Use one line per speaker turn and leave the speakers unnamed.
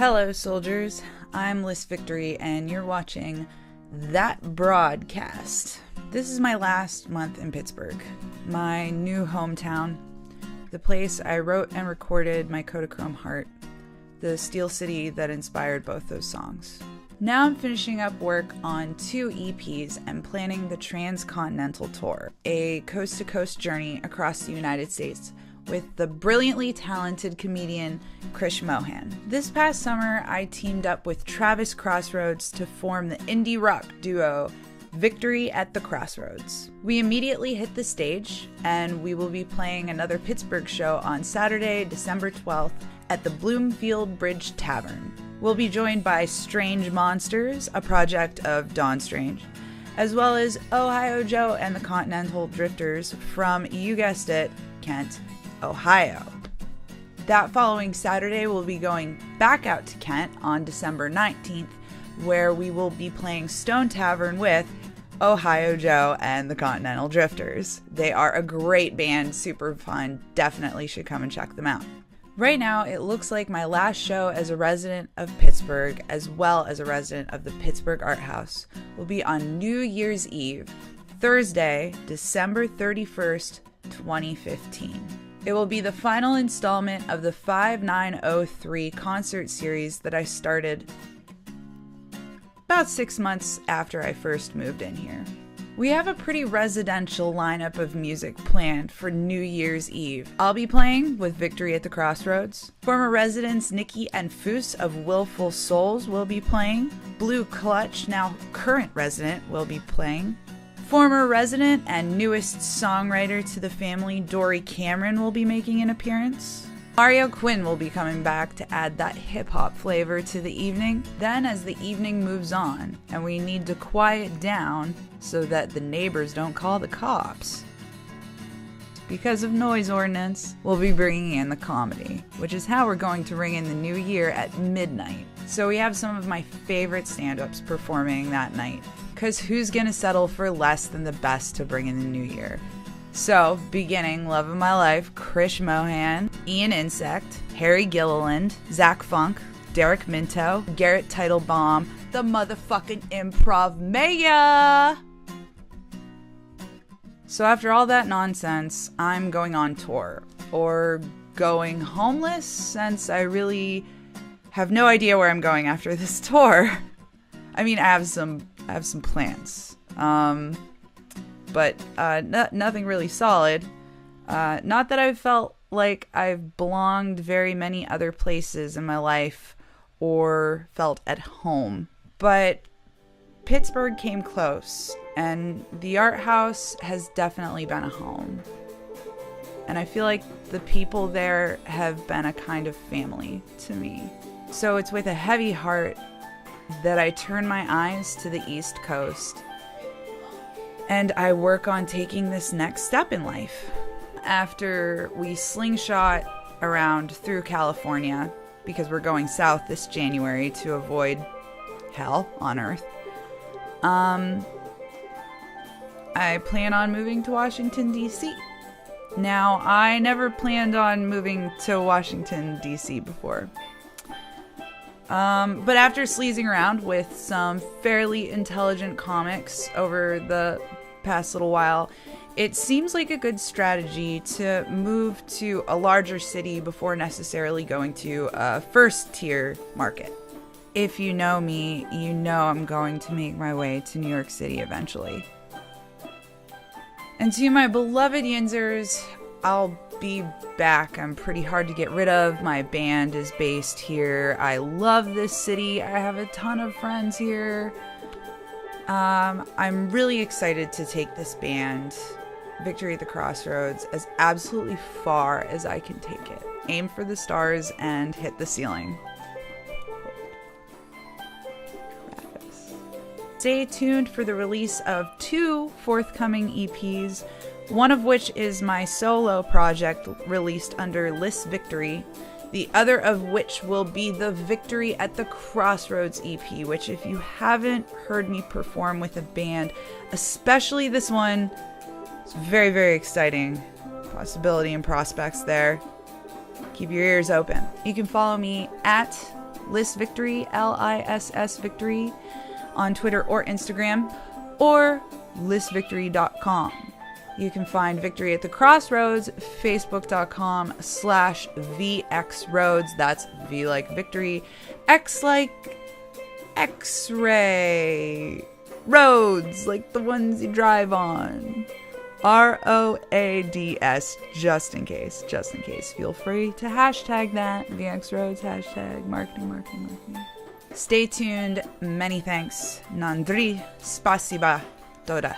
Hello, soldiers. I'm Liss Victory, and you're watching That Broadcast. This is my last month in Pittsburgh, my new hometown, the place I wrote and recorded my Kodachrome Heart, the Steel City that inspired both those songs. Now I'm finishing up work on 2 EPs and planning the Transcontinental Tour, a coast-to-coast journey across the United States with the brilliantly talented comedian Krish Mohan. This past summer, I teamed up with Travis Crossroads to form the indie rock duo Victory at the Crossroads. We immediately hit the stage, and we will be playing another Pittsburgh show on Saturday, December 12th at the Bloomfield Bridge Tavern. We'll be joined by Strange Monsters, a project of Dawn Strange, as well as Ohio Joe and the Continental Drifters from, you guessed it, Kent, Ohio. That following Saturday, we'll be going back out to Kent on December 19th, where we will be playing Stone Tavern with Ohio Joe and the Continental Drifters. They are a great band, super fun, definitely should come and check them out. Right now, it looks like my last show as a resident of Pittsburgh, as well as a resident of the Pittsburgh Art House, will be on New Year's Eve, Thursday, December 31st, 2015. It will be the final installment of the 5903 concert series that I started about 6 months after I first moved in here. We have a pretty residential lineup of music planned for New Year's Eve. I'll be playing with Victory at the Crossroads. Former residents Nikki and Foose of Willful Souls will be playing. Blue Clutch, now current resident, will be playing. Former resident and newest songwriter to the family, Dory Cameron, will be making an appearance. Mario Quinn will be coming back to add that hip-hop flavor to the evening. Then, as the evening moves on, and we need to quiet down so that the neighbors don't call the cops, because of noise ordinance, we'll be bringing in the comedy, which is how we're going to ring in the new year at midnight. So we have some of my favorite stand-ups performing that night, because who's gonna settle for less than the best to bring in the new year? So, beginning Love of My Life, Krish Mohan, Ian Insect, Harry Gilliland, Zach Funk, Derek Minto, Garrett Teitelbaum, the motherfucking Improv Maya! So after all that nonsense, I'm going on tour, or going homeless, since I really have no idea where I'm going after this tour. I mean, I have some plans. But nothing really solid. Not that I've felt like I've belonged very many other places in my life or felt at home. But Pittsburgh came close, and the Art House has definitely been a home. And I feel like the people there have been a kind of family to me. So it's with a heavy heart that I turn my eyes to the East Coast, and I work on taking this next step in life. After we slingshot around through California, because we're going south this January to avoid hell on Earth, I plan on moving to Washington, D.C. Now, I never planned on moving to Washington, D.C. before. But after sleazing around with some fairly intelligent comics over the past little while, it seems like a good strategy to move to a larger city before necessarily going to a first-tier market. If you know me, you know I'm going to make my way to New York City eventually. And to my beloved Yinzers, I'll be back. I'm pretty hard to get rid of. My band is based here. I love this city. I have a ton of friends here. I'm really excited to take this band, Victory at the Crossroads, as absolutely far as I can take it. Aim for the stars and hit the ceiling. Stay tuned for the release of 2 forthcoming EPs, one of which is my solo project released under Liss Victory, the other of which will be the Victory at the Crossroads EP, which if you haven't heard me perform with a band, especially this one, it's very, very exciting. Possibility and prospects there. Keep your ears open. You can follow me at Liss Victory, Liss Victory, on Twitter or Instagram, or lissvictory.com. You can find Victory at the Crossroads, facebook.com/VXRoads. That's V like victory, X like X-ray, roads like the ones you drive on. ROADS, just in case. Feel free to hashtag that, VXRoads, hashtag marketing. Stay tuned. Many thanks. Nandri spasiba toda.